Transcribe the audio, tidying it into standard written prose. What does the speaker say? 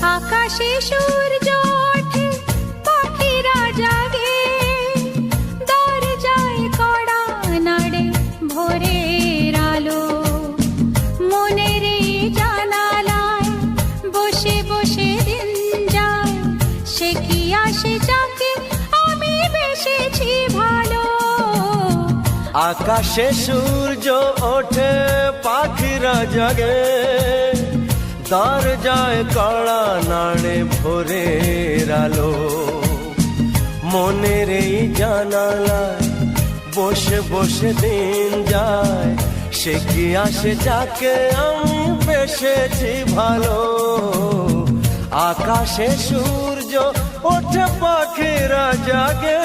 আকাশে সূর্য ওঠে, পাখিরা জাগে, দরজায় কড়া নাড়ে ভোরের আলো। মনের এই জানালায় বসে বসে দিন যায়, সে কি আসে যাকে আমি বেসেছি ভালো। আকাশে সূর্য ওঠে, পাখিরা জাগে, দরজায় কড়া নাড়ে ভোরের আলো। মনের এই জানালায় বসে বসে দিন যায়, সে কি আসে যাকে আমি বেসেছি ভালো। আকাশে সূর্য ওঠে, পাখিরা জাগে,